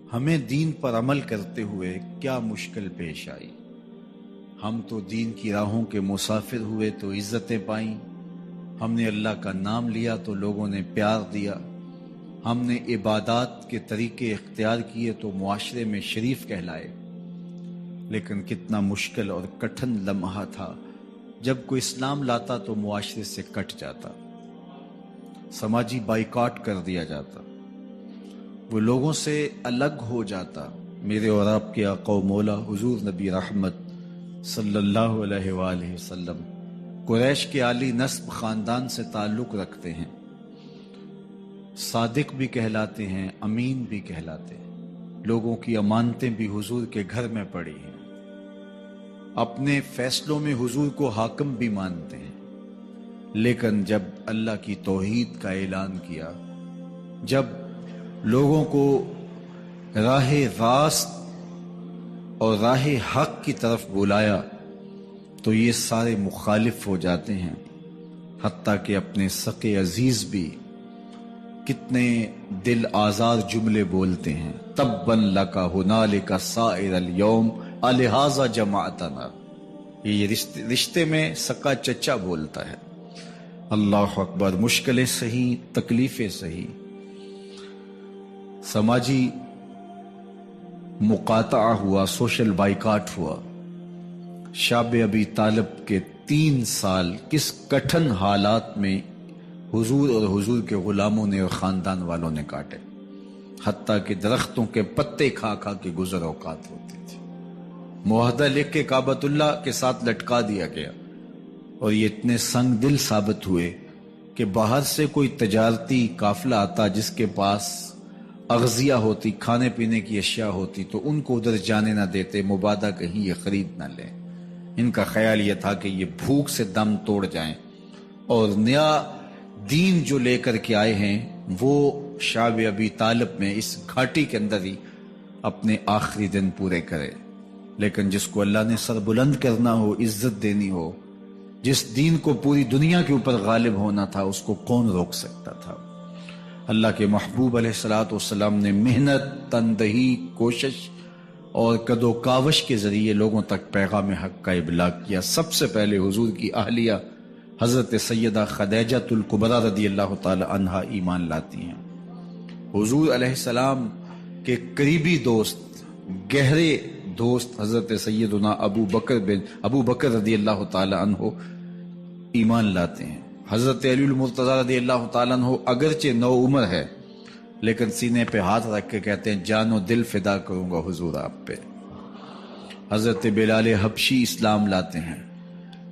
ہمیں دین پر عمل کرتے ہوئے کیا مشکل پیش آئی۔ ہم تو دین کی راہوں کے مسافر ہوئے تو عزتیں پائیں، ہم نے اللہ کا نام لیا تو لوگوں نے پیار دیا، ہم نے عبادات کے طریقے اختیار کیے تو معاشرے میں شریف کہلائے۔ لیکن کتنا مشکل اور کٹھن لمحہ تھا جب کوئی اسلام لاتا تو معاشرے سے کٹ جاتا، سماجی بائیکاٹ کر دیا جاتا، وہ لوگوں سے الگ ہو جاتا۔ میرے اور آپ کے آقا و مولا حضور نبی رحمت صلی اللہ علیہ وآلہ وسلم قریش کے عالی نسب خاندان سے تعلق رکھتے ہیں، صادق بھی کہلاتے ہیں، امین بھی کہلاتے ہیں، لوگوں کی امانتیں بھی حضور کے گھر میں پڑی ہیں، اپنے فیصلوں میں حضور کو حاکم بھی مانتے ہیں۔ لیکن جب اللہ کی توحید کا اعلان کیا، جب لوگوں کو راہ راست اور راہ حق کی طرف بلایا تو یہ سارے مخالف ہو جاتے ہیں، حتیٰ کہ اپنے سقے عزیز بھی کتنے دل آزار جملے بولتے ہیں، تباً لک ہنالک سائر الیوم الہٰذا جمعتنا۔ یہ رشتے میں سکا چچا بولتا ہے۔ اللہ اکبر، مشکلیں سہی، تکلیفیں سہی، سماجی مقاطعہ ہوا، سوشل بائیکاٹ ہوا۔ شاب ابی طالب کے 3 سال کس کٹھن حالات میں حضور اور حضور کے غلاموں نے اور خاندان والوں نے کاٹے، حتیٰ کہ درختوں کے پتے کھا کھا کے گزر اوقات ہوتی تھی۔ معاہدہ لکھ کے کعبۃ اللہ کے ساتھ لٹکا دیا گیا، اور یہ اتنے سنگ دل ثابت ہوئے کہ باہر سے کوئی تجارتی قافلہ آتا جس کے پاس اغذیہ ہوتی، کھانے پینے کی اشیاء ہوتی، تو ان کو ادھر جانے نہ دیتے، مبادا کہیں یہ خرید نہ لیں۔ ان کا خیال یہ تھا کہ یہ بھوک سے دم توڑ جائیں، اور نیا دین جو لے کر کے آئے ہیں وہ شعب ابی طالب میں اس گھاٹی کے اندر ہی اپنے آخری دن پورے کرے۔ لیکن جس کو اللہ نے سر بلند کرنا ہو، عزت دینی ہو، جس دین کو پوری دنیا کے اوپر غالب ہونا تھا، اس کو کون روک سکتا تھا؟ اللہ کے محبوب علیہ الصلوۃ والسلام نے محنت، تندہی، کوشش اور کد و کاوش کے ذریعے لوگوں تک پیغام حق کا ابلاغ کیا۔ سب سے پہلے حضور کی اہلیہ حضرت سیدہ خدیجہ الکبریٰ رضی اللہ تعالی عنہا ایمان لاتی ہیں۔ حضور علیہ السلام کے قریبی دوست، گہرے دوست حضرت سیدنا ابو بکر رضی اللہ تعالی عنہ ایمان لاتے ہیں۔ حضرت علی المرتضیٰ رضی اللہ تعالیٰ عنہ اگرچہ نو عمر ہے لیکن سینے پہ ہاتھ رکھ کے کہتے ہیں جان و دل فدا کروں گا حضور آپ پہ۔ حضرت بلال حبشی اسلام لاتے ہیں،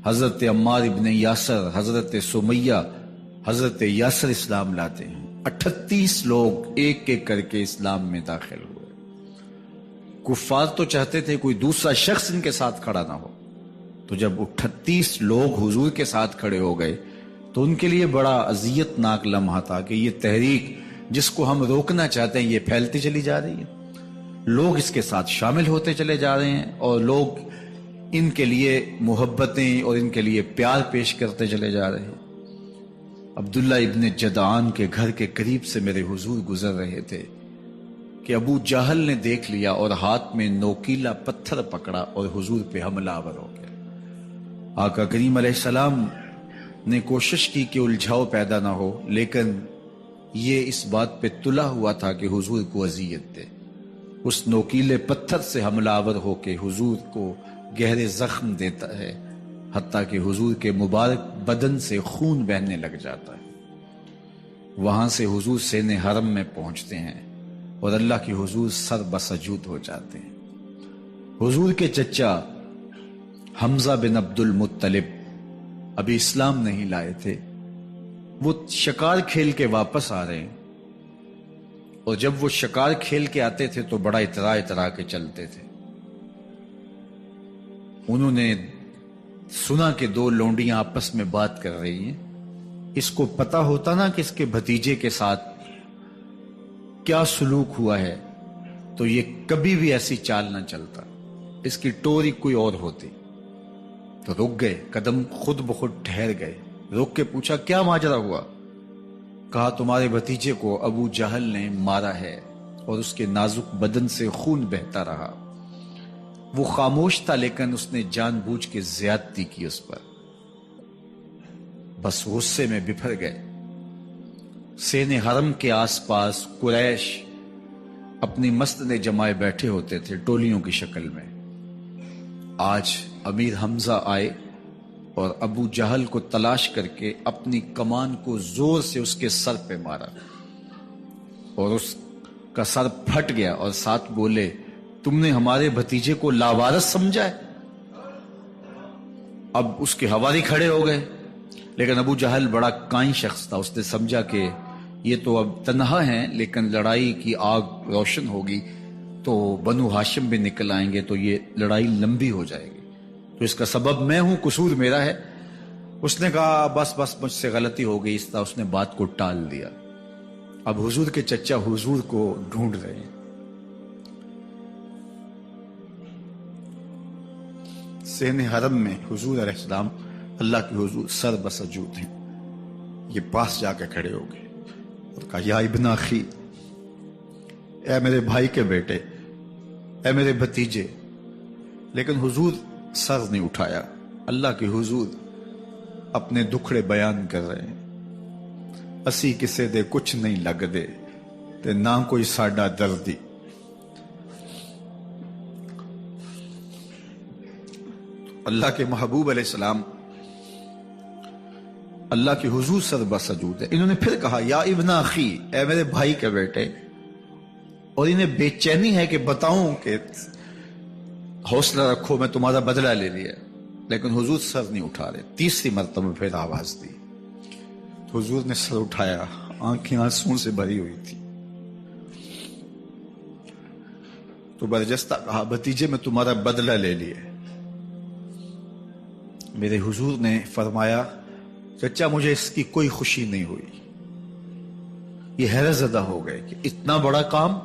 حضرت عمار ابن یاسر، حضرت سمیہ، حضرت یاسر اسلام لاتے ہیں۔ 38 لوگ ایک ایک کر کے اسلام میں داخل ہوئے۔ کفار تو چاہتے تھے کوئی دوسرا شخص ان کے ساتھ کھڑا نہ ہو، تو جب 38 لوگ حضور کے ساتھ کھڑے ہو گئے تو ان کے لیے بڑا اذیت ناک لمحہ تھا کہ یہ تحریک جس کو ہم روکنا چاہتے ہیں یہ پھیلتی چلی جا رہی ہے، لوگ اس کے ساتھ شامل ہوتے چلے جا رہے ہیں، اور لوگ ان کے لیے محبتیں اور ان کے لیے پیار پیش کرتے چلے جا رہے ہیں۔ عبداللہ ابن جدعان کے گھر کے قریب سے میرے حضور گزر رہے تھے کہ ابو جہل نے دیکھ لیا اور ہاتھ میں نوکیلا پتھر پکڑا اور حضور پہ حملہ آور ہو گیا۔ آقا کریم علیہ السلام نے کوشش کی کہ الجھاؤ پیدا نہ ہو، لیکن یہ اس بات پہ تلا ہوا تھا کہ حضور کو اذیت دے۔ اس نوکیلے پتھر سے حملہ آور ہو کے حضور کو گہرے زخم دیتا ہے، حتیٰ کہ حضور کے مبارک بدن سے خون بہنے لگ جاتا ہے۔ وہاں سے حضور سین حرم میں پہنچتے ہیں اور اللہ کے حضور سر بسجود ہو جاتے ہیں۔ حضور کے چچا حمزہ بن عبد المطلب ابھی اسلام نہیں لائے تھے، وہ شکار کھیل کے واپس آ رہے ہیں، اور جب وہ شکار کھیل کے آتے تھے تو بڑا اترا کے چلتے تھے۔ انہوں نے سنا کہ 2 لونڈیاں آپس میں بات کر رہی ہیں۔ اس کو پتا ہوتا نا کہ اس کے بھتیجے کے ساتھ کیا سلوک ہوا ہے تو یہ کبھی بھی ایسی چال نہ چلتا، اس کی ٹوری کوئی اور ہوتی۔ تو رک گئے، قدم خود بخود ٹھہر گئے، رک کے پوچھا کیا ماجرا ہوا؟ کہا تمہارے بھتیجے کو ابو جہل نے مارا ہے اور اس کے نازک بدن سے خون بہتا رہا۔ وہ خاموش تھا لیکن اس نے جان بوجھ کے زیادتی کی اس پر۔ بس غصے میں بپھر گئے۔ سین حرم کے آس پاس قریش اپنی مسندیں جمائے بیٹھے ہوتے تھے ٹولیوں کی شکل میں۔ آج امیر حمزہ آئے اور ابو جہل کو تلاش کر کے اپنی کمان کو زور سے اس کے سر پہ مارا اور اس کا سر پھٹ گیا، اور ساتھ بولے تم نے ہمارے بھتیجے کو لاوارث سمجھا ہے؟ اب اس کے حواری کھڑے ہو گئے، لیکن ابو جہل بڑا کائن شخص تھا، اس نے سمجھا کہ یہ تو اب تنہا ہیں، لیکن لڑائی کی آگ روشن ہوگی تو بنو ہاشم بھی نکل آئیں گے تو یہ لڑائی لمبی ہو جائے گی، تو اس کا سبب میں ہوں، قصور میرا ہے۔ اس نے کہا بس مجھ سے غلطی ہو گئی، اس طرح اس نے بات کو ٹال دیا۔ اب حضور کے چچا حضور کو ڈھونڈ رہے ہیں۔ سین حرم میں حضور علیہ السلام اللہ کے حضور سر بسجود ہیں۔ یہ پاس جا کے کھڑے ہو گئے اور کہا یا ابن اخی، اے میرے بھائی کے بیٹے، اے میرے بھتیجے، لیکن حضور سر نہیں اٹھایا۔ اللہ کے حضور اپنے دکھڑے بیان کر رہے ہیں۔ اسی کسے دے کچھ نہیں لگ دے تے نہ کوئی ساڈا دردی۔ اللہ کے محبوب علیہ السلام اللہ کے حضور سر بسجود ہے۔ انہوں نے پھر کہا یا ابن اخی، اے میرے بھائی کے بیٹے، اور انہیں بے چینی ہے کہ بتاؤں کہ حوصلہ رکھو میں تمہارا بدلہ لے لیا، لیکن حضور سر نہیں اٹھا رہے۔ تیسری مرتبہ پھر آواز دی، حضور نے سر اٹھایا، آنکھیں آنسوں سے بھری ہوئی تھی، تو برجستہ کہا بھتیجے میں تمہارا بدلہ لے لیا۔ میرے حضور نے فرمایا چچا مجھے اس کی کوئی خوشی نہیں ہوئی۔ یہ حیرت زدہ ہو گئے کہ اتنا بڑا کام،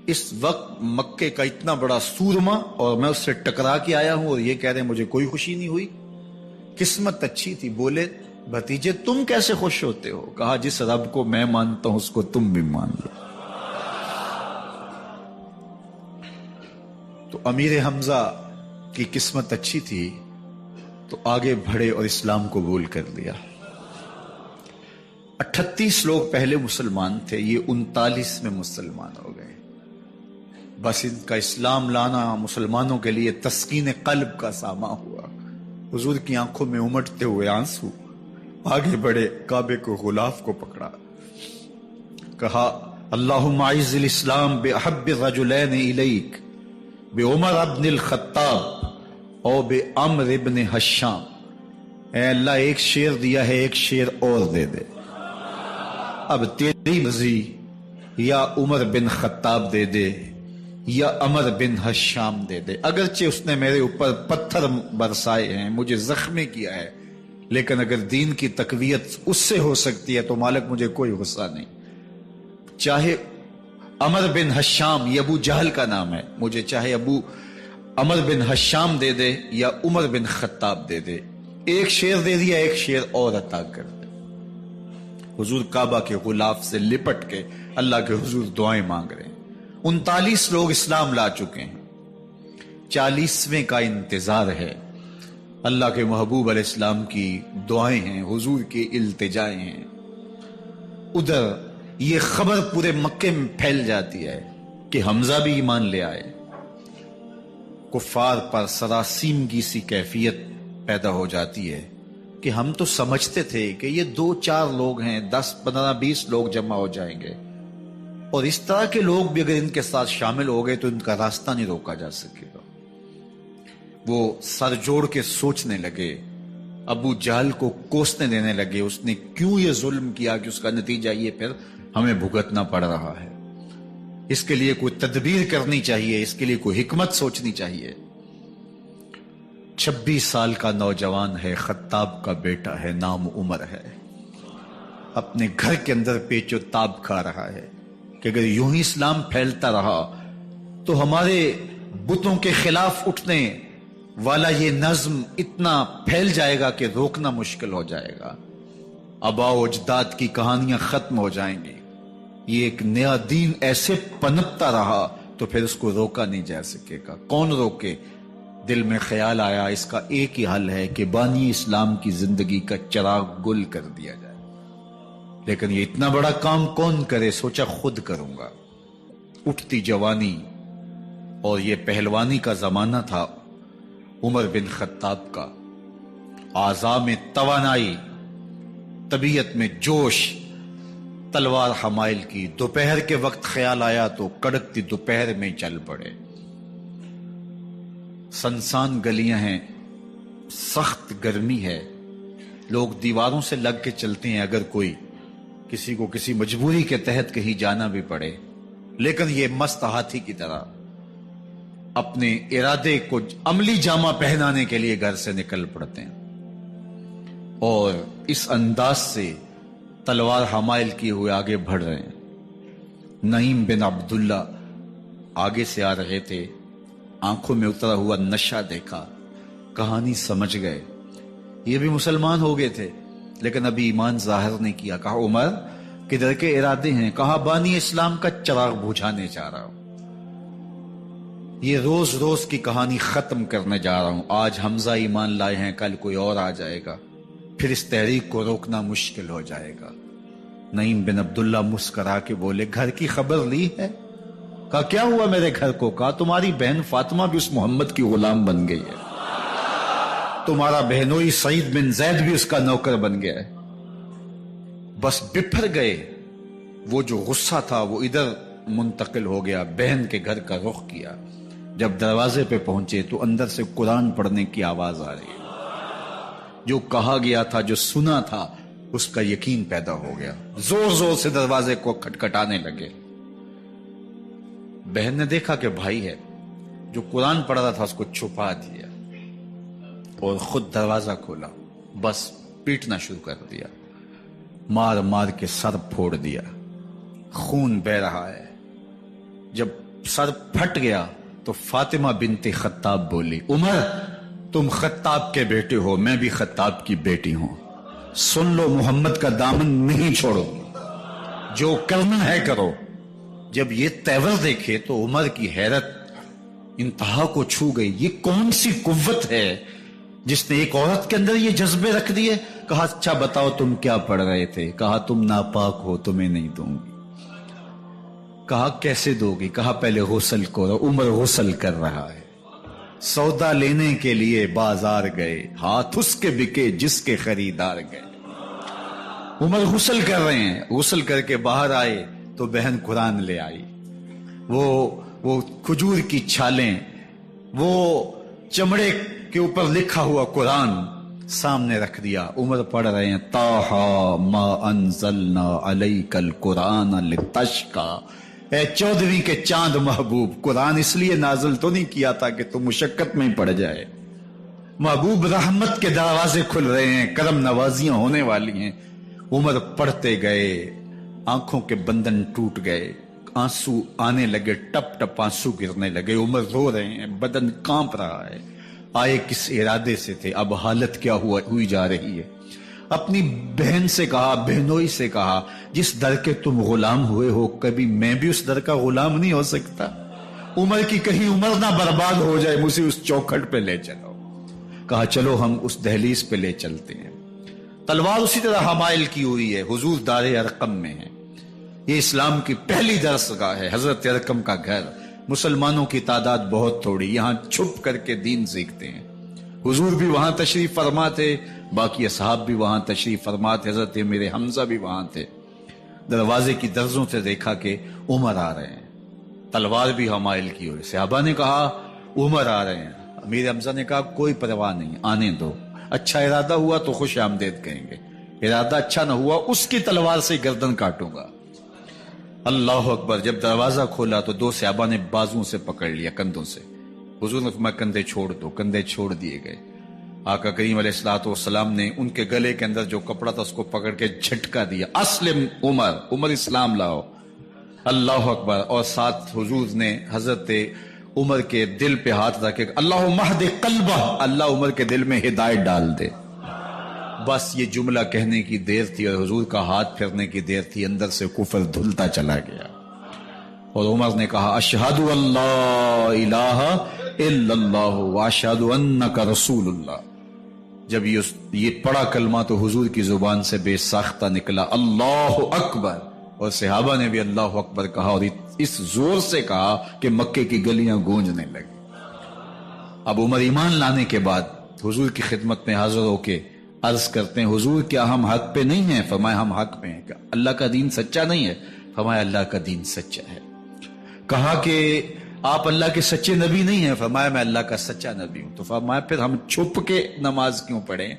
اس وقت مکے کا اتنا بڑا سورما، اور میں اس سے ٹکرا کے آیا ہوں اور یہ کہہ رہے ہیں مجھے کوئی خوشی نہیں ہوئی۔ قسمت اچھی تھی۔ بولے بھتیجے تم کیسے خوش ہوتے ہو؟ کہا جس رب کو میں مانتا ہوں اس کو تم بھی مان لو۔ تو امیر حمزہ کی قسمت اچھی تھی تو آگے بڑھے اور اسلام قبول کر لیا۔ 38 لوگ پہلے مسلمان تھے، یہ 39 میں مسلمان ہو گئے۔ بس ان کا اسلام لانا مسلمانوں کے لیے تسکین قلب کا ساما ہوا۔ حضور کی آنکھوں میں امٹتے ہوئے آنسو، آگے بڑھے، کعبے کو غلاف کو پکڑا، کہا اللہم اعز الاسلام باحب الرجلین الیک بعمر ابن الخطاب او بعمر ابن حشام۔ اے اللہ ایک شیر دیا ہے، ایک شیر اور دے دے، اب تیری مرضی، یا عمر بن خطاب دے دے یا عمر بن حشام دے دے۔ اگرچہ اس نے میرے اوپر پتھر برسائے ہیں، مجھے زخمی کیا ہے، لیکن اگر دین کی تقویت اس سے ہو سکتی ہے تو مالک مجھے کوئی غصہ نہیں۔ چاہے عمر بن حشام، یہ ابو جہل کا نام ہے، مجھے چاہے ابو عمر بن حشام دے دے یا عمر بن خطاب دے دے، ایک شیر دے دیا، ایک شیر اور عطا کر دے۔ حضور کعبہ کے غلاف سے لپٹ کے اللہ کے حضور دعائیں مانگ رہے ہیں۔ 39 لوگ اسلام لا چکے ہیں، 40ویں کا انتظار ہے۔ اللہ کے محبوب علیہ السلام کی دعائیں ہیں، حضور کی التجائیں ہیں۔ ادھر یہ خبر پورے مکے میں پھیل جاتی ہے کہ حمزہ بھی ایمان لے آئے۔ کفار پر سراسیمگی سی کیفیت پیدا ہو جاتی ہے کہ ہم تو سمجھتے تھے کہ یہ 2-4 لوگ ہیں، 10-15-20 لوگ جمع ہو جائیں گے، اور اس طرح کے لوگ بھی اگر ان کے ساتھ شامل ہو گئے تو ان کا راستہ نہیں روکا جا سکے گا۔ وہ سر جوڑ کے سوچنے لگے، ابو جہل کو کوسنے دینے لگے، اس نے کیوں یہ ظلم کیا کہ اس کا نتیجہ یہ پھر ہمیں بھگتنا پڑ رہا ہے۔ اس کے لیے کوئی تدبیر کرنی چاہیے، اس کے لیے کوئی حکمت سوچنی چاہیے۔ 26 سال کا نوجوان ہے، خطاب کا بیٹا ہے، نام عمر ہے، اپنے گھر کے اندر پیچ و تاب کھا رہا ہے کہ اگر یوں ہی اسلام پھیلتا رہا تو ہمارے بتوں کے خلاف اٹھنے والا یہ نظم اتنا پھیل جائے گا کہ روکنا مشکل ہو جائے گا، آباء و اجداد کی کہانیاں ختم ہو جائیں گی، یہ ایک نیا دین ایسے پنپتا رہا تو پھر اس کو روکا نہیں جا سکے گا. کون روکے؟ دل میں خیال آیا اس کا ایک ہی حل ہے کہ بانی اسلام کی زندگی کا چراغ گل کر دیا جائے. لیکن یہ اتنا بڑا کام کون کرے؟ سوچا خود کروں گا. اٹھتی جوانی اور یہ پہلوانی کا زمانہ تھا عمر بن خطاب کا. اعضاء میں توانائی، طبیعت میں جوش، تلوار حمائل کی. دوپہر کے وقت خیال آیا تو کڑکتی دوپہر میں چل پڑے. سنسان گلیاں ہیں، سخت گرمی ہے، لوگ دیواروں سے لگ کے چلتے ہیں اگر کوئی کسی کو کسی مجبوری کے تحت کہیں جانا بھی پڑے. لیکن یہ مست ہاتھی کی طرح اپنے ارادے کو عملی جامہ پہنانے کے لیے گھر سے نکل پڑتے ہیں اور اس انداز سے تلوار حمائل کیے ہوئے آگے بڑھ رہے ہیں. نعیم بن عبداللہ آگے سے آ رہے تھے. آنکھوں میں اترا ہوا نشہ دیکھا، کہانی سمجھ گئے. یہ بھی مسلمان ہو گئے تھے لیکن ابھی ایمان ظاہر نہیں کیا. کہا عمر کدھر کے ارادے ہیں؟ کہا بانی اسلام کا چراغ بجھانے جا رہا ہوں. یہ روز روز کی کہانی ختم کرنے جا رہا ہوں. آج حمزہ ایمان لائے ہیں، کل کوئی اور آ جائے گا، پھر اس تحریک کو روکنا مشکل ہو جائے گا. نعیم بن عبداللہ مسکرا کے بولے گھر کی خبر لی ہے؟ کہا کیا ہوا میرے گھر کو؟ کہا تمہاری بہن فاطمہ بھی اس محمد کی غلام بن گئی ہے، تمہارا بہنوئی سعید بن زید بھی اس کا نوکر بن گیا ہے. بس بپھر گئے. وہ جو غصہ تھا وہ ادھر منتقل ہو گیا، بہن کے گھر کا رخ کیا. جب دروازے پہ پہنچے تو اندر سے قرآن پڑھنے کی آواز آ رہی ہے. جو کہا گیا تھا، جو سنا تھا، اس کا یقین پیدا ہو گیا. زور زور سے دروازے کو کھٹکھٹانے لگے. بہن نے دیکھا کہ بھائی ہے. جو قرآن پڑھ رہا تھا اس کو چھپا دیا اور خود دروازہ کھولا. بس پیٹنا شروع کر دیا، مار مار کے سر پھوڑ دیا. خون بہ رہا ہے. جب سر پھٹ گیا تو فاطمہ بنت خطاب بولی عمر تم خطاب کے بیٹے ہو، میں بھی خطاب کی بیٹی ہوں. سن لو محمد کا دامن نہیں چھوڑو، جو کرنا ہے کرو. جب یہ تیور دیکھے تو عمر کی حیرت انتہا کو چھو گئی. یہ کون سی قوت ہے جس نے ایک عورت کے اندر یہ جذبے رکھ دیے؟ کہا اچھا بتاؤ تم کیا پڑھ رہے تھے؟ کہا تم ناپاک ہو، تمہیں نہیں دوں گی. کہا کیسے دو گی؟ کہا پہلے غسل کرو. عمر غسل کر رہا ہے. سودا لینے کے لیے بازار گئے، ہاتھ اس کے بکے جس کے خریدار گئے. عمر غسل کر رہے ہیں. غسل کر کے باہر آئے تو بہن قرآن لے آئی. وہ کھجور کی چھالیں، وہ چمڑے کے اوپر لکھا ہوا قرآن سامنے رکھ دیا. عمر پڑھ رہے ہیں طٰہٰ ما انزلنا علیک القرآن لتشقیٰ. اے 14ویں کے چاند محبوب، قرآن اس لیے نازل تو نہیں کیا تھا کہ تم مشقت میں پڑ جائے. محبوب رحمت کے دروازے کھل رہے ہیں، کرم نوازیاں ہونے والی ہیں. عمر پڑھتے گئے، آنکھوں کے بندن ٹوٹ گئے، آنسو آنے لگے، ٹپ ٹپ آنسو گرنے لگے. عمر رو رہے ہیں، بدن کانپ رہا ہے. آئے کس ارادے سے تھے، اب حالت کیا ہوئی جا رہی ہے. اپنی بہن سے کہا، بہنوئی سے کہا جس در کے تم غلام ہوئے ہو کبھی میں بھی اس در کا غلام نہیں ہو سکتا؟ عمر کی کہیں عمر نہ برباد ہو جائے، مجھے اس چوکھٹ پہ لے چلو. کہا چلو ہم اس دہلیز پہ لے چلتے ہیں. تلوار اسی طرح حمائل کی ہوئی ہے. حضور دار ارقم میں ہے. یہ اسلام کی پہلی درس گاہ ہے، حضرت ارقم کا گھر. مسلمانوں کی تعداد بہت تھوڑی، یہاں چھپ کر کے دین سیکھتے ہیں. حضور بھی وہاں تشریف فرما تھے، باقی اصحاب بھی وہاں تشریف فرما تھے. حضرت میرے حمزہ بھی وہاں تھے. دروازے کی درزوں سے دیکھا کہ عمر آ رہے ہیں. تلوار بھی حمائل کی ہوئی. صحابہ نے کہا عمر آ رہے ہیں. امیر حمزہ نے کہا کوئی پرواہ نہیں، آنے دو. اچھا ارادہ ہوا تو خوش آمدید کہیں گے، ارادہ اچھا نہ ہوا اس کی تلوار سے گردن کاٹوں گا. اللہ اکبر. جب دروازہ کھولا تو دو صحابہ نے بازوں سے پکڑ لیا، کندھوں سے. حضور نے فرمایا کندھے چھوڑ دو. کندھے چھوڑ دیے گئے. آقا کریم علیہ الصلوۃ والسلام نے ان کے گلے کے اندر جو کپڑا تھا اس کو پکڑ کے جھٹکا دیا. اسلم عمر، عمر اسلام لاؤ. اللہ اکبر. اور ساتھ حضور نے حضرت عمر کے دل پہ ہاتھ رکھے، اللہم اہد قلبہ، اللہ عمر کے دل میں ہدایت ڈال دے. بس یہ جملہ کہنے کی دیر تھی اور حضور کا ہاتھ پھرنے کی دیر تھی، اندر سے کفر دھلتا چلا گیا۔ اور عمر نے کہا اشہد اللہ الہ الا اللہ واشہد انک رسول اللہ۔ جب یہ پڑا کلمہ تو حضور کی زبان سے بے ساختہ نکلا اللہ اکبر، اور صحابہ نے بھی اللہ اکبر کہا، اور اس زور سے کہا کہ مکے کی گلیاں گونجنے لگی۔ اب عمر ایمان لانے کے بعد حضور کی خدمت میں حاضر ہو کے عرض کرتے ہیں حضور کیا ہم حق پہ نہیں ہیں؟ فرمایا ہم حق پہ ہیں۔ کہ اللہ کا دین سچا نہیں ہے؟ فرمایا اللہ کا دین سچا ہے۔ کہا کہ آپ اللہ کے سچے نبی نہیں ہیں؟ فرمایا میں اللہ کا سچا نبی ہوں۔ تو فرمایا پھر ہم چھپ کے نماز کیوں پڑھیں؟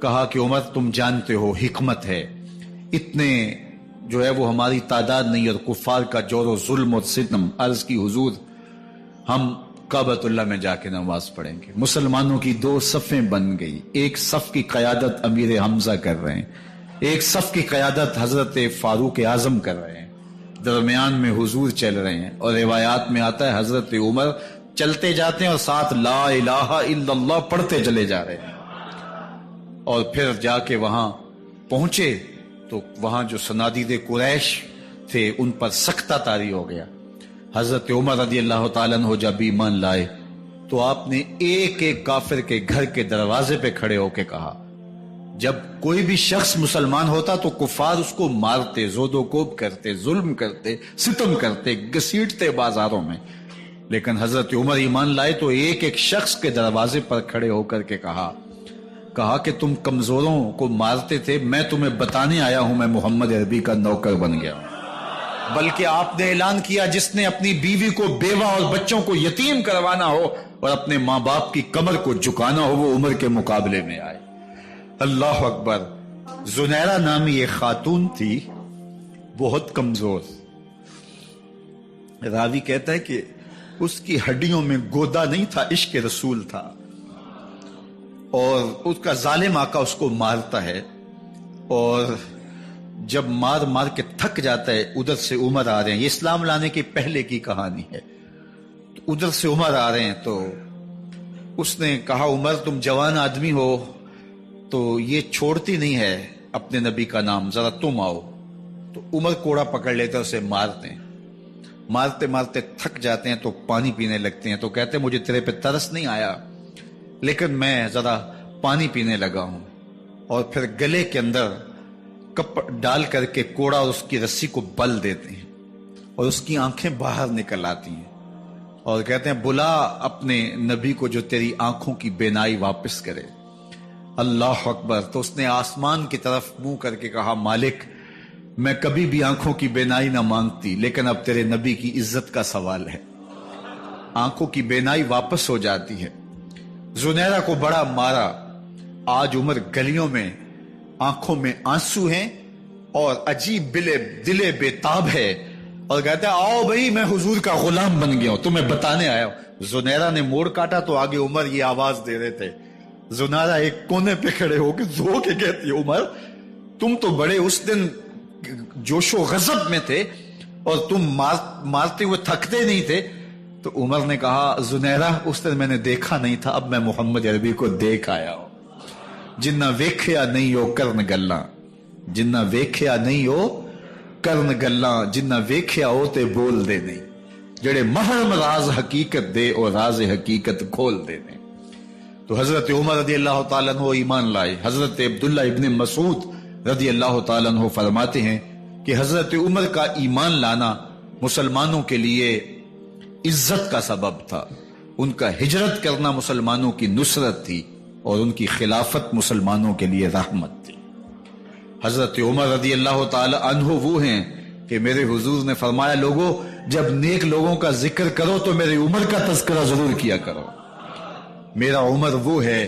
کہا کہ عمر تم جانتے ہو حکمت ہے، اتنے جو ہے وہ ہماری تعداد نہیں، اور کفار کا جور و ظلم اور ستم۔ عرض کی حضور ہم کعبۃ اللہ میں جا کے نماز پڑھیں گے۔ مسلمانوں کی دو صفیں بن گئی، ایک صف کی قیادت امیر حمزہ کر رہے ہیں، ایک صف کی قیادت حضرت فاروق اعظم کر رہے ہیں، درمیان میں حضور چل رہے ہیں، اور روایات میں آتا ہے حضرت عمر چلتے جاتے ہیں اور ساتھ لا الہ الا اللہ پڑھتے چلے جا رہے ہیں۔ اور پھر جا کے وہاں پہنچے تو وہاں جو صنادید قریش تھے ان پر سختہ طاری ہو گیا۔ حضرت عمر رضی اللہ تعالیٰ عنہ جب ایمان لائے تو آپ نے ایک ایک کافر کے گھر کے دروازے پہ کھڑے ہو کے کہا، جب کوئی بھی شخص مسلمان ہوتا تو کفار اس کو مارتے، زود و کوب کرتے، ظلم کرتے، ستم کرتے، گھسیٹتے بازاروں میں، لیکن حضرت عمر ایمان لائے تو ایک ایک شخص کے دروازے پر کھڑے ہو کر کے کہا کہ تم کمزوروں کو مارتے تھے، میں تمہیں بتانے آیا ہوں میں محمد عربی کا نوکر بن گیا ہوں۔ بلکہ آپ نے اعلان کیا جس نے اپنی بیوی کو بیوہ اور بچوں کو یتیم کروانا ہو اور اپنے ماں باپ کی کمر کو جھکانا ہو وہ عمر کے مقابلے میں آئے۔ اللہ اکبر۔ زنیرہ نامی ایک خاتون تھی، بہت کمزور، راوی کہتا ہے کہ اس کی ہڈیوں میں گودا نہیں تھا، عشق رسول تھا، اور اس کا ظالم آقا اس کو مارتا ہے، اور جب مار مار کے تھک جاتا ہے ادھر سے عمر آ رہے ہیں، یہ اسلام لانے کی پہلے کی کہانی ہے، تو ادھر سے عمر آ رہے ہیں تو اس نے کہا عمر تم جوان آدمی ہو تو یہ چھوڑتی نہیں ہے اپنے نبی کا نام، ذرا تم آؤ۔ تو عمر کوڑا پکڑ لیتے اسے مارتے ہیں، مارتے مارتے تھک جاتے ہیں تو پانی پینے لگتے ہیں، تو کہتے ہیں مجھے تیرے پہ ترس نہیں آیا لیکن میں ذرا پانی پینے لگا ہوں، اور پھر گلے کے اندر کپ ڈال کر کے کوڑا اور اس کی رسی کو بل دیتے ہیں اور اس کی آنکھیں باہر نکل آتی ہیں، اور کہتے ہیں بلا اپنے نبی کو جو تیری آنکھوں کی بینائی واپس کرے۔ اللہ اکبر۔ تو اس نے آسمان کی طرف منہ کر کے کہا مالک میں کبھی بھی آنکھوں کی بینائی نہ مانگتی، لیکن اب تیرے نبی کی عزت کا سوال ہے۔ آنکھوں کی بینائی واپس ہو جاتی ہے۔ زنیرہ کو بڑا مارا، آج عمر گلیوں میں آنکھوں میں آنسو ہیں اور عجیب دلے بے تاب ہے، اور کہتا ہے آؤ بھئی میں حضور کا غلام بن گیا ہوں، تمہیں بتانے آیا ہوں۔ زنیرہ نے موڑ کاٹا تو آگے عمر یہ آواز دے رہے تھے۔ زنیرہ ایک کونے پہ کھڑے ہو کے زو کے کہتی ہے عمر تم تو بڑے اس دن جوش و غضب میں تھے اور تم مارتے ہوئے تھکتے نہیں تھے۔ تو عمر نے کہا زنیرہ اس دن میں نے دیکھا نہیں تھا، اب میں محمد عربی کو دیکھ آیا ہوں۔ جنہ ویکھیا نہیں ہو کرن گلاں، جنہ ویکھیا نہیں ہو کرن گلاں، جنہ ویکھیا ہو تے بول دے نہیں، جڑے محرم راز حقیقت دے اور راز حقیقت کھول دے نہیں۔ تو حضرت عمر رضی اللہ تعالیٰ عنہ ایمان لائے۔ حضرت عبداللہ ابن مسعود رضی اللہ تعالیٰ عنہ فرماتے ہیں کہ حضرت عمر کا ایمان لانا مسلمانوں کے لیے عزت کا سبب تھا، ان کا ہجرت کرنا مسلمانوں کی نصرت تھی، اور ان کی خلافت مسلمانوں کے لیے رحمت تھی۔ حضرت عمر رضی اللہ تعالی عنہ وہ ہیں کہ میرے حضور نے فرمایا لوگوں جب نیک لوگوں کا ذکر کرو تو میرے عمر کا تذکرہ ضرور کیا کرو۔ میرا عمر وہ ہے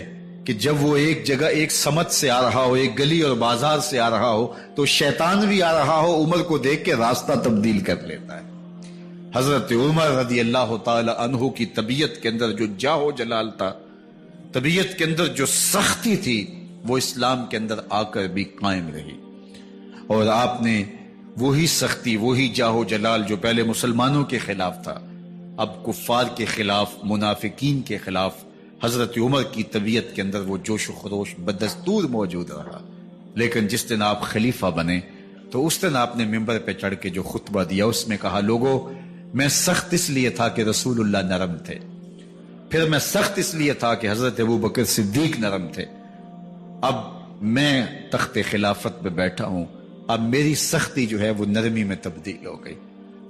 کہ جب وہ ایک جگہ ایک سمت سے آ رہا ہو، ایک گلی اور بازار سے آ رہا ہو تو شیطان بھی آ رہا ہو، عمر کو دیکھ کے راستہ تبدیل کر لیتا ہے۔ حضرت عمر رضی اللہ تعالی عنہ کی طبیعت کے اندر جو جاہ و جلال تھا، طبیعت کے اندر جو سختی تھی، وہ اسلام کے اندر آ کر بھی قائم رہی، اور آپ نے وہی سختی، وہی جاہ و جلال جو پہلے مسلمانوں کے خلاف تھا، اب کفار کے خلاف، منافقین کے خلاف حضرت عمر کی طبیعت کے اندر وہ جوش و خروش بدستور موجود رہا، لیکن جس دن آپ خلیفہ بنے تو اس دن آپ نے ممبر پہ چڑھ کے جو خطبہ دیا اس میں کہا، لوگوں میں سخت اس لیے تھا کہ رسول اللہ نرم تھے، پھر میں سخت اس لیے تھا کہ حضرت ابوبکر صدیق نرم تھے، اب میں تخت خلافت پہ بیٹھا ہوں، اب میری سختی جو ہے وہ نرمی میں تبدیل ہو گئی،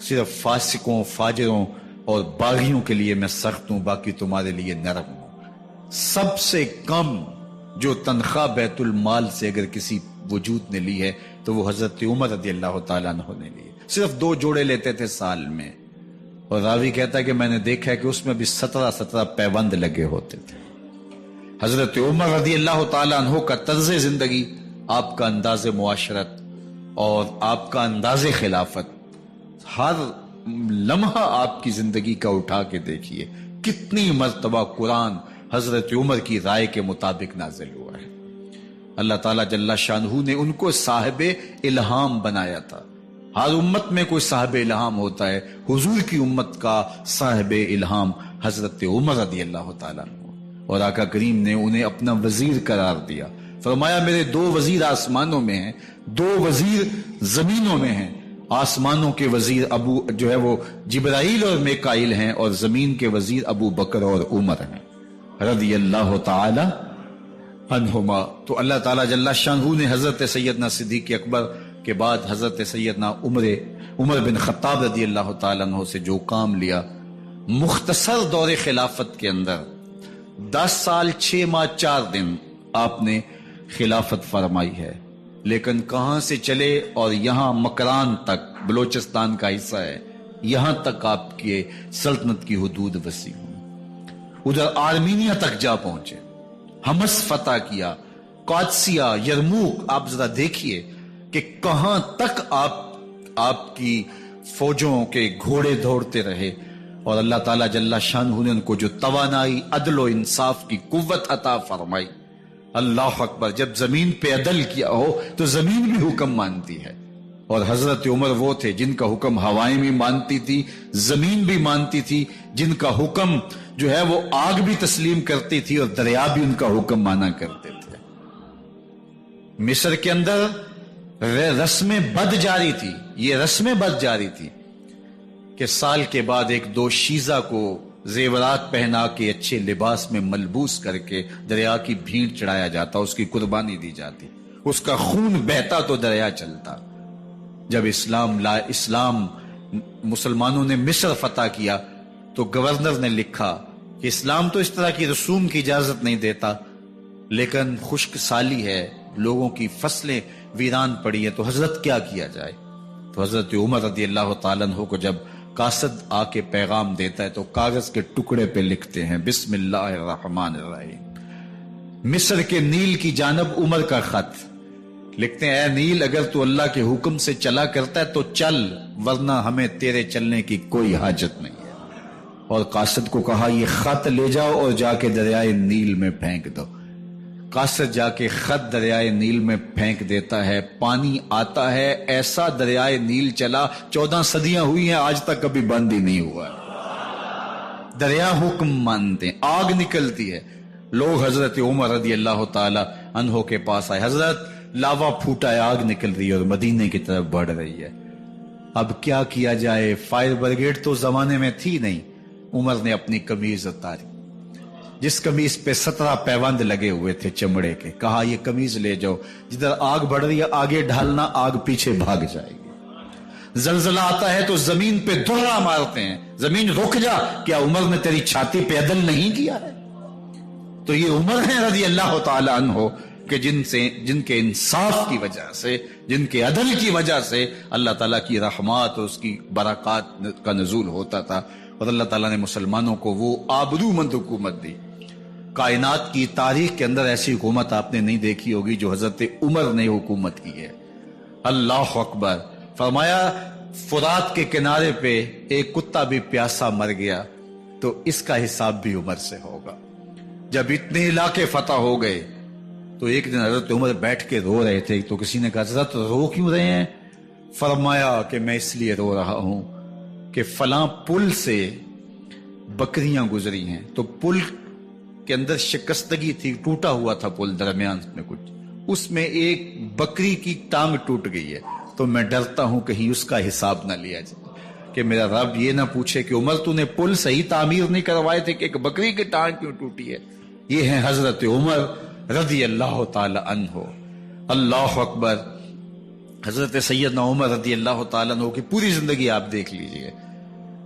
صرف فاسقوں فاجروں اور باغیوں کے لیے میں سخت ہوں، باقی تمہارے لیے نرم ہوں۔ سب سے کم جو تنخواہ بیت المال سے اگر کسی وجود نے لی ہے تو وہ حضرت عمر رضی اللہ تعالیٰ عنہ نے لی، صرف 2 جوڑے لیتے تھے سال میں، اور راوی کہتا ہے کہ میں نے دیکھا ہے کہ اس میں بھی 17 پیوند لگے ہوتے تھے۔ حضرت عمر رضی اللہ تعالیٰ عنہ کا طرز زندگی، آپ کا انداز معاشرت اور آپ کا انداز خلافت، ہر لمحہ آپ کی زندگی کا اٹھا کے دیکھیے کتنی مرتبہ قرآن حضرت عمر کی رائے کے مطابق نازل ہوا ہے۔ اللہ تعالیٰ جل شانہ نے ان کو صاحب الہام بنایا تھا۔ ہر امت میں کوئی صاحب الہام ہوتا ہے، حضور کی امت کا صاحب الہام حضرت عمر رضی اللہ تعالیٰ عنہ، اور آقا کریم نے انہیں اپنا وزیر قرار دیا، فرمایا میرے 2 وزیر آسمانوں میں ہیں، 2 وزیر زمینوں میں ہیں، آسمانوں کے وزیر جو ہے وہ جبرائیل اور میکائیل ہیں، اور زمین کے وزیر ابو بکر اور عمر ہیں رضی اللہ تعالی عنہما۔ تو اللہ تعالیٰ جل شانہ نے حضرت سیدنا صدیق اکبر کے بعد حضرت سیدنا عمر بن خطاب رضی اللہ تعالیٰ عنہ سے جو کام لیا، مختصر دور خلافت کے اندر 10 سال 6 ماہ 4 دن آپ نے خلافت فرمائی ہے، لیکن کہاں سے چلے اور یہاں مکران تک، بلوچستان کا حصہ ہے، یہاں تک آپ کے سلطنت کی حدود وسیع ہوئی، ادھر آرمینیا تک جا پہنچے، حمص فتح کیا، قادسیہ، یرموک، آپ ذرا دیکھیے کہ کہاں تک آپ کی فوجوں کے گھوڑے دوڑتے رہے، اور اللہ تعالیٰ جل شانہ نے ان کو جو توانائی، عدل و انصاف کی قوت عطا فرمائی۔ اللہ اکبر، جب زمین پہ عدل کیا ہو تو زمین بھی حکم مانتی ہے، اور حضرت عمر وہ تھے جن کا حکم ہوائیں بھی مانتی تھی، زمین بھی مانتی تھی، جن کا حکم جو ہے وہ آگ بھی تسلیم کرتی تھی اور دریا بھی ان کا حکم مانا کرتے تھے۔ مصر کے اندر رسم بد جاری تھی، یہ رسم بد جاری تھی کہ سال کے بعد 1-2 شیزہ کو زیورات پہنا کے اچھے لباس میں ملبوس کر کے دریا کی بھیڑ چڑھایا جاتا، اس کی قربانی دی جاتی، اس کا خون بہتا تو دریا چلتا۔ جب اسلام مسلمانوں نے مصر فتح کیا تو گورنر نے لکھا کہ اسلام تو اس طرح کی رسوم کی اجازت نہیں دیتا، لیکن خشک سالی ہے، لوگوں کی فصلیں ویران پڑی ہے، تو حضرت کیا کیا جائے؟ تو حضرت عمر رضی اللہ تعالیٰ عنہ کو جب قاصد آ کے پیغام دیتا ہے تو کاغذ کے ٹکڑے پہ لکھتے ہیں، بسم اللہ الرحمن الرحیم، مصر کے نیل کی جانب عمر کا خط، لکھتے ہیں اے نیل اگر تو اللہ کے حکم سے چلا کرتا ہے تو چل، ورنہ ہمیں تیرے چلنے کی کوئی حاجت نہیں ہے۔ اور قاصد کو کہا یہ خط لے جاؤ اور جا کے دریائے نیل میں پھینک دو۔ قاصد جا کے خط دریائے نیل میں پھینک دیتا ہے، پانی آتا ہے، ایسا دریائے نیل چلا 14 صدیاں ہوئی ہیں آج تک کبھی بند ہی نہیں ہوا۔ دریا حکم مانتے ہیں، آگ نکلتی ہے، لوگ حضرت عمر رضی اللہ تعالی عنہ کے پاس آئے، حضرت لاوا پھوٹا ہے، آگ نکل رہی ہے اور مدینے کی طرف بڑھ رہی ہے، اب کیا کیا جائے؟ فائر بریگیڈ تو زمانے میں تھی نہیں۔ عمر نے اپنی قمیض اتاری، جس قمیض پہ 17 پیوند لگے ہوئے تھے چمڑے کے، کہا یہ قمیض لے جاؤ، جدھر آگ بڑھ رہی ہے آگے ڈھالنا، آگ پیچھے بھاگ جائے گی۔ زلزلہ آتا ہے تو زمین پہ دہرا مارتے ہیں، زمین رک جا، کیا عمر نے تیری چھاتی پہ عدل نہیں کیا ہے؟ تو یہ عمر ہیں رضی اللہ تعالی عنہ کہ جن کے انصاف کی وجہ سے، جن کے عدل کی وجہ سے اللہ تعالیٰ کی رحمات اور اس کی برکات کا نزول ہوتا تھا، اور اللہ تعالیٰ نے مسلمانوں کو وہ آبرو مند حکومت دی۔ کائنات کی تاریخ کے اندر ایسی حکومت آپ نے نہیں دیکھی ہوگی جو حضرت عمر نے حکومت کی ہے۔ اللہ اکبر، فرمایا فرات کے کنارے پہ ایک کتا بھی پیاسا مر گیا تو اس کا حساب بھی عمر سے ہوگا۔ جب اتنے علاقے فتح ہو گئے تو ایک دن حضرت عمر بیٹھ کے رو رہے تھے، تو کسی نے کہا حضرت رو کیوں رہے ہیں؟ فرمایا کہ میں اس لیے رو رہا ہوں کہ فلاں پل سے بکریاں گزری ہیں، تو پل کے اندر شکستگی تھی، ٹوٹا ہوا تھا پل درمیان میں کچھ، اس میں ایک بکری کی ٹانگ ٹوٹ گئی ہے، تو میں ڈرتا ہوں کہیں اس کا حساب نہ لیا جائے کہ میرا رب یہ نہ پوچھے کہ عمر تو نے پل صحیح تعمیر نہیں کروائے تھے کہ ایک بکری کی ٹانگ کیوں ٹوٹی ہے۔ یہ ہیں حضرت عمر رضی اللہ تعالی عنہ۔ اللہ اکبر۔ حضرت سیدنا عمر رضی اللہ تعالیٰ عنہ کی پوری زندگی آپ دیکھ لیجئے،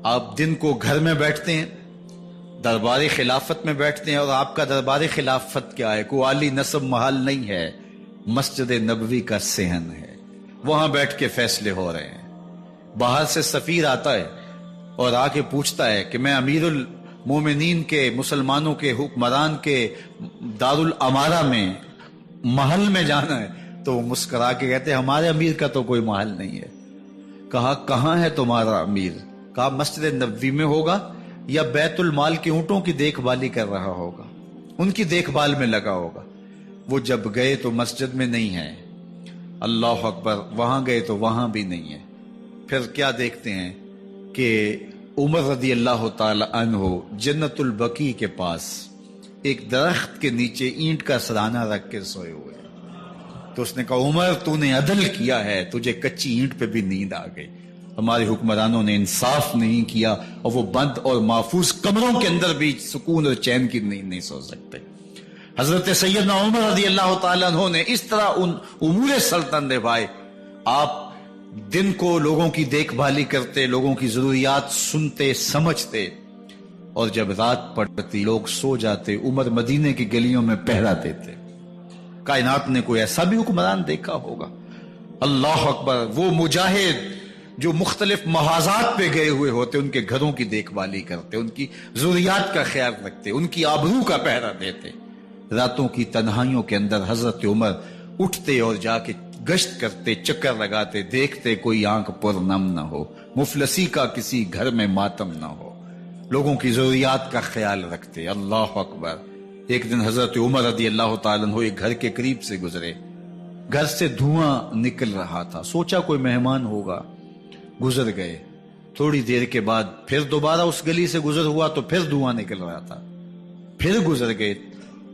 آپ دن کو گھر میں بیٹھتے ہیں، دربار خلافت میں بیٹھتے ہیں، اور آپ کا دربار خلافت کیا ہے؟ کوئی عالی نصب محل نہیں ہے، مسجد نبوی کا صحن ہے، وہاں بیٹھ کے فیصلے ہو رہے ہیں۔ باہر سے سفیر آتا ہے اور آ کے پوچھتا ہے کہ میں امیر المومنین کے، مسلمانوں کے حکمران کے دارالامارہ میں محل میں جانا ہے، تو وہ مسکرا کے کہتے ہیں ہمارے امیر کا تو کوئی محل نہیں ہے۔ کہا کہاں ہے تمہارا امیر؟ کہا مسجد نبوی میں ہوگا یا بیت المال کے اونٹوں کی دیکھ بھالی کر رہا ہوگا، ان کی دیکھ بھال میں لگا ہوگا۔ وہ جب گئے تو مسجد میں نہیں ہے، اللہ اکبر، وہاں گئے تو وہاں بھی نہیں ہے۔ پھر کیا دیکھتے ہیں کہ عمر رضی اللہ تعالی عنہ جنت البقیع کے پاس ایک درخت کے نیچے اینٹ کا سرانہ رکھ کے سوئے ہوئے، تو اس نے کہا عمر تو نے عدل کیا ہے، تجھے کچی اینٹ پہ بھی نیند آ گئی۔ ہمارے حکمرانوں نے انصاف نہیں کیا، اور وہ بند اور محفوظ کمروں کے اندر بھی سکون اور چین کی نیند نہیں سو سکتے۔ حضرت سیدنا عمر رضی اللہ تعالیٰ عنہ نے اس طرح ان امور سلطنت نبھائے۔ آپ دن کو لوگوں کی دیکھ بھالی کرتے، لوگوں کی ضروریات سنتے سمجھتے، اور جب رات پڑتی لوگ سو جاتے، عمر مدینے کی گلیوں میں پہرا دیتے۔ کائنات نے کوئی ایسا بھی حکمران دیکھا ہوگا؟ اللہ اکبر۔ وہ مجاہد جو مختلف محاذات پہ گئے ہوئے ہوتے، ان کے گھروں کی دیکھ بھالی کرتے، ان کی ضروریات کا خیال رکھتے، ان کی آبرو کا پہرا دیتے۔ راتوں کی تنہائیوں کے اندر حضرت عمر اٹھتے اور جا کے گشت کرتے، چکر لگاتے، دیکھتے کوئی آنکھ پر نم نہ ہو، مفلسی کا کسی گھر میں ماتم نہ ہو، لوگوں کی ضروریات کا خیال رکھتے۔ اللہ اکبر۔ ایک دن حضرت عمر رضی اللہ تعالیٰ عنہ ایک گھر کے قریب سے گزرے، گھر سے دھواں نکل رہا تھا، سوچا کوئی مہمان ہوگا، گزر گئے۔ تھوڑی دیر کے بعد پھر دوبارہ اس گلی سے گزر ہوا تو پھر دھواں نکل رہا تھا، پھر گزر گئے۔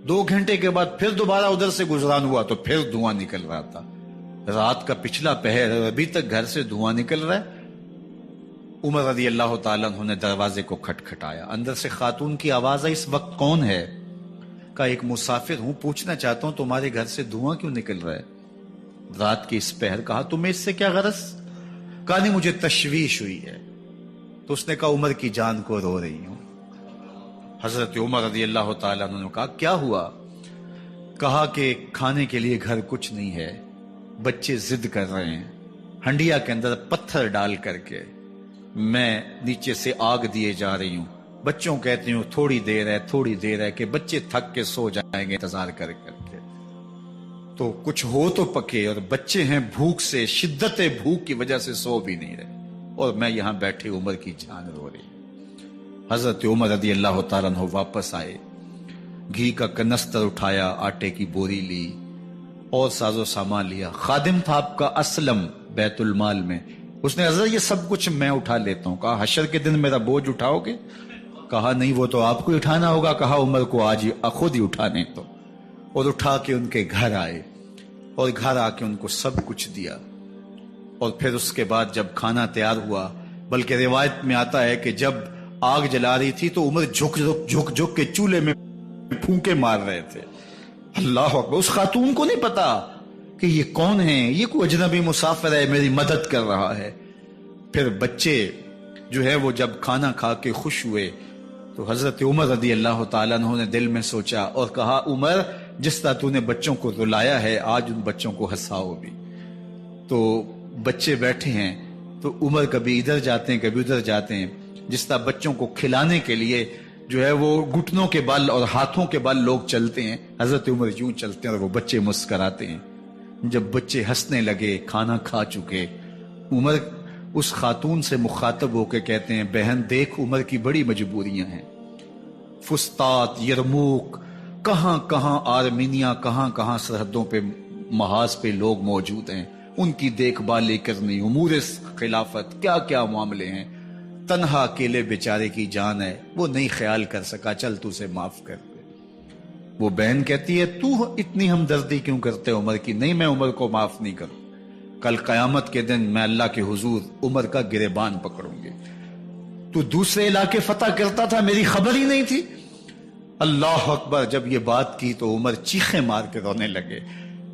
2 گھنٹے کے بعد پھر دوبارہ ادھر سے گزران ہوا تو پھر دھواں نکل رہا تھا۔ رات کا پچھلا پہر، ابھی تک گھر سے دھواں نکل رہا ہے۔ عمر رضی اللہ تعالیٰ عنہ نے دروازے کو کھٹکھٹایا، اندر سے خاتون کی آواز ہے، اس وقت کون ہے؟ کہا ایک مسافر ہوں، پوچھنا چاہتا ہوں تمہارے گھر سے دھواں کیوں نکل رہا ہے رات کے اس پہر؟ کہا تمہیں اس سے کیا غرض؟ کہا نہیں مجھے تشویش ہوئی ہے۔ تو اس نے کہا عمر کی جان کو رو رہی ہوں۔ حضرت عمر رضی اللہ تعالیٰ عنہ نے کہا کیا ہوا؟ کہا کہ کھانے کے لیے گھر کچھ نہیں ہے، بچے ضد کر رہے ہیں، ہنڈیا کے اندر پتھر ڈال کر کے میں نیچے سے آگ دیے جا رہی ہوں، بچوں کہتی ہوں تھوڑی دیر ہے تھوڑی دیر ہے، کہ بچے تھک کے سو جائیں گے انتظار کر کر کے، تو کچھ ہو تو پکے، اور بچے ہیں بھوک سے، شدت بھوک کی وجہ سے سو بھی نہیں رہے، اور میں یہاں بیٹھے عمر کی جان رو رہی۔ حضرت عمر رضی اللہ تعالیٰ عنہ واپس آئے، گھی کا کنستر اٹھایا، آٹے کی بوری لی اور ساز و سامان لیا۔ خادم تھا آپ کا اسلم بیت المال میں، اس نے حضرت یہ سب کچھ میں اٹھا لیتا ہوں۔ کہا حشر کے دن میرا بوجھ اٹھاؤ گے؟ کہا نہیں وہ تو آپ کو اٹھانا ہوگا۔ کہا عمر کو آج خود ہی اٹھانے تو، اور اٹھا کے ان کے گھر آئے، اور گھر آ کے ان کو سب کچھ دیا، اور پھر اس کے بعد جب کھانا تیار ہوا، بلکہ روایت میں آتا ہے کہ جب آگ جلا رہی تھی تو عمر جھک کے چولہے میں پھونکے مار رہے تھے۔ اللہ اکبر۔ اس خاتون کو نہیں پتا کہ یہ کون ہے، یہ کوئی اجنبی مسافر ہے، میری مدد کر رہا ہے۔ پھر بچے جو ہے وہ جب کھانا کھا کے خوش ہوئے تو حضرت عمر رضی اللہ تعالیٰ عنہ نے دل میں سوچا اور کہا عمر جس طرح تو نے بچوں کو رلایا ہے آج ان بچوں کو ہنساؤ بھی۔ تو بچے بیٹھے ہیں تو عمر کبھی ادھر جاتے ہیں کبھی ادھر جاتے ہیں، جس طرح بچوں کو کھلانے کے لیے جو ہے وہ گھٹنوں کے بل اور ہاتھوں کے بل لوگ چلتے ہیں، حضرت عمر یوں چلتے ہیں اور وہ بچے مسکراتے ہیں۔ جب بچے ہنسنے لگے، کھانا کھا چکے، عمر اس خاتون سے مخاطب ہو کے کہتے ہیں بہن دیکھ عمر کی بڑی مجبوریاں ہیں، فسطاط، یرموک، کہاں کہاں آرمینیا، کہاں کہاں سرحدوں پہ محاذ پہ لوگ موجود ہیں، ان کی دیکھ بھال کرنی، امور خلافت، کیا کیا معاملے ہیں، تنہا اکیلے بیچارے کی جان ہے، وہ نہیں خیال کر سکا، چل تو اسے معاف کر دے۔ وہ بہن کہتی ہے تو اتنی ہمدردی کیوں کرتے عمر کی؟ نہیں، میں عمر کو معاف نہیں کروں، کل قیامت کے دن میں اللہ کے حضور عمر کا گریبان پکڑوں گی۔ تو دوسرے علاقے فتح کرتا تھا، میری خبر ہی نہیں تھی۔ اللہ اکبر! جب یہ بات کی تو عمر چیخیں مار کے رونے لگے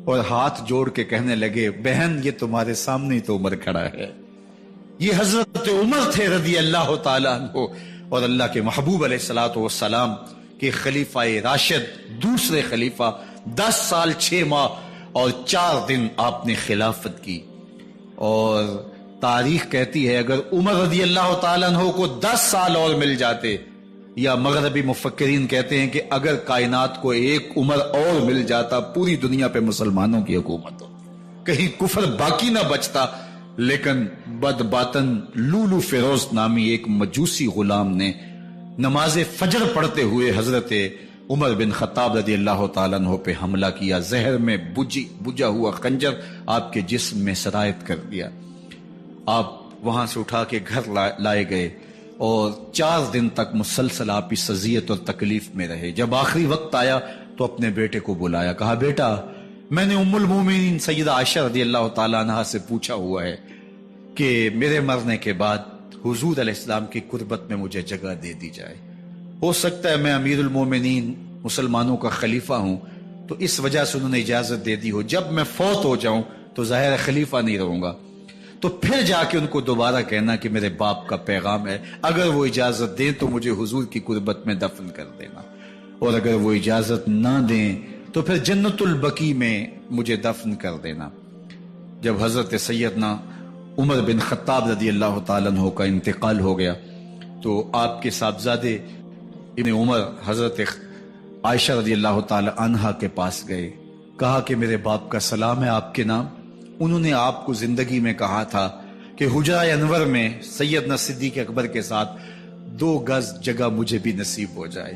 اور ہاتھ جوڑ کے کہنے لگے، بہن یہ تمہارے سامنے ہی تو عمر کھڑا ہے۔ یہ حضرت عمر تھے رضی اللہ تعالیٰ عنہ، اور اللہ کے محبوب علیہ الصلوۃ والسلام کے خلیفہ راشد، دوسرے خلیفہ، 10 سال 6 ماہ اور 4 دن آپ نے خلافت کی۔ اور تاریخ کہتی ہے اگر عمر رضی اللہ تعالیٰ عنہ کو 10 سال اور مل جاتے، یا مغربی مفکرین کہتے ہیں کہ اگر کائنات کو ایک عمر اور مل جاتا، پوری دنیا پہ مسلمانوں کی حکومت ہوتی، کہیں کفر باقی نہ بچتا۔ لیکن بد باطن لولو فیروز نامی ایک مجوسی غلام نے نماز فجر پڑھتے ہوئے حضرت عمر بن خطاب رضی اللہ تعالیٰ عنہ پہ حملہ کیا، زہر میں بجھا ہوا خنجر آپ کے جسم میں سرایت کر دیا۔ آپ وہاں سے اٹھا کے گھر لائے گئے اور 4 دن تک مسلسل آپ اس اذیت اور تکلیف میں رہے۔ جب آخری وقت آیا تو اپنے بیٹے کو بلایا، کہا بیٹا میں نے ام المومنین سیدہ عائشہ رضی اللہ تعالیٰ عنہ سے پوچھا ہوا ہے کہ میرے مرنے کے بعد حضور علیہ السلام کی قربت میں مجھے جگہ دے دی جائے۔ ہو سکتا ہے میں امیر المومنین مسلمانوں کا خلیفہ ہوں تو اس وجہ سے انہوں نے اجازت دے دی ہو، جب میں فوت ہو جاؤں تو ظاہر خلیفہ نہیں رہوں گا، تو پھر جا کے ان کو دوبارہ کہنا کہ میرے باپ کا پیغام ہے، اگر وہ اجازت دیں تو مجھے حضور کی قربت میں دفن کر دینا، اور اگر وہ اجازت نہ دیں تو پھر جنت البقیع میں مجھے دفن کر دینا۔ جب حضرت سیدنا عمر بن خطاب رضی اللہ تعالیٰ عنہ کا انتقال ہو گیا تو آپ کے صاحبزادے ابن عمر حضرت عائشہ رضی اللہ تعالیٰ عنہا کے پاس گئے، کہا کہ میرے باپ کا سلام ہے آپ کے نام، انہوں نے آپ کو زندگی میں کہا تھا کہ حجرہ انور میں سیدنا صدیق اکبر کے ساتھ 2 گز جگہ مجھے بھی نصیب ہو جائے،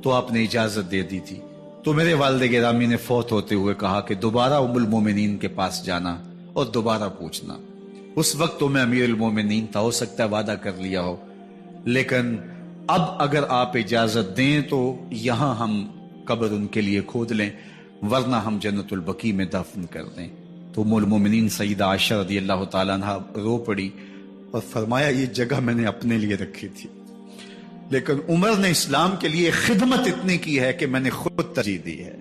تو آپ نے اجازت دے دی تھی۔ تو میرے والد گرامی نے فوت ہوتے ہوئے کہا کہ دوبارہ ام المومنین کے پاس جانا اور دوبارہ پوچھنا۔ اس وقت تو میں امیر المومنین تھا، ہو سکتا ہے وعدہ کر لیا ہو، لیکن اب اگر آپ اجازت دیں تو یہاں ہم قبر ان کے لیے کھود لیں، ورنہ ہم جنت البقیع میں دفن کر دیں۔ تو ام المومنین سیدہ عائشہ رضی اللہ تعالیٰ عنہ رو پڑی اور فرمایا یہ جگہ میں نے اپنے لیے رکھی تھی، لیکن عمر نے اسلام کے لیے خدمت اتنی کی ہے کہ میں نے خود ترجیح دی ہے،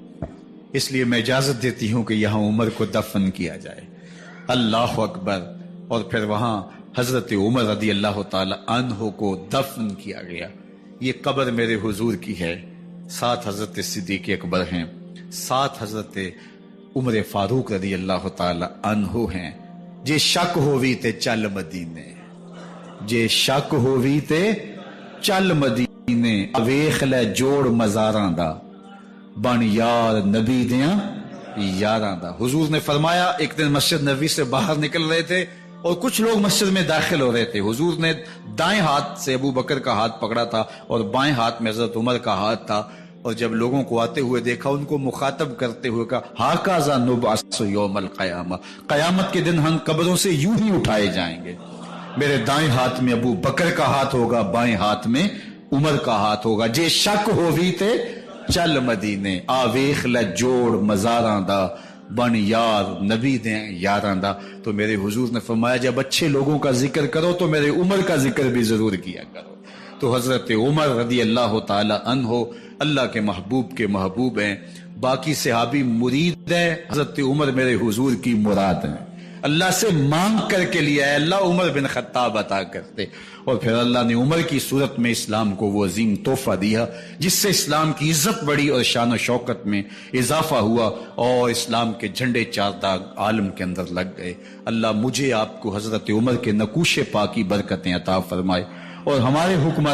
اس لیے میں اجازت دیتی ہوں کہ یہاں عمر کو دفن کیا جائے۔ اللہ اکبر! اور پھر وہاں حضرت عمر رضی اللہ تعالی عنہ کو دفن کیا گیا۔ یہ قبر میرے حضور کی ہے، 7 حضرت صدیق اکبر ہیں، 7 حضرت عمر فاروق رضی اللہ تعالی عنہ ہیں۔ جے شک ہووی تے چل مدینے، جے شک ہووی تے چل مدینے، ویخ لے جوڑ مزاراں دا، بن یار نبی دیاں یاراں دا۔ حضور نے فرمایا، ایک دن مسجد نبوی سے باہر نکل رہے تھے اور کچھ لوگ مسجد میں داخل ہو رہے تھے، حضور نے دائیں ہاتھ سے ابو بکر کا ہاتھ پکڑا تھا اور بائیں ہاتھ میں حضرت عمر کا ہاتھ تھا، اور جب لوگوں کو آتے ہوئے دیکھا ان کو مخاطب کرتے ہوئے کہا، ہاکذا نبعث یوم القیامہ، قیامت کے دن ہم قبروں سے یوں ہی اٹھائے جائیں گے، میرے دائیں ہاتھ میں ابو بکر کا ہاتھ ہوگا، بائیں ہاتھ میں عمر کا ہاتھ ہوگا، جے شک ہووی تے چل مدینے، آ ویخ لے جوڑ مزاراں دا، بن یار نبی دیں یاراں دا۔ تو میرے حضور نے فرمایا جب اچھے لوگوں کا ذکر کرو تو میرے عمر کا ذکر بھی ضرور کیا کرو۔ تو حضرت عمر رضی اللہ تعالی عنہ اللہ کے محبوب کے محبوب ہیں، باقی صحابی مرید ہیں، حضرت عمر میرے حضور کی مراد ہیں، اللہ سے مانگ کر کے لیا ہے، اللہ عمر بن خطاب عطا کرتے، اور پھر اللہ نے عمر کی صورت میں اسلام کو وہ عظیم تحفہ دیا جس سے اسلام کی عزت بڑھی اور شان و شوکت میں اضافہ ہوا، اور اسلام کے جھنڈے 4 داغ عالم کے اندر لگ گئے۔ اللہ مجھے آپ کو حضرت عمر کے نقوش پاک کی برکتیں عطا فرمائے، اور ہمارے حکمران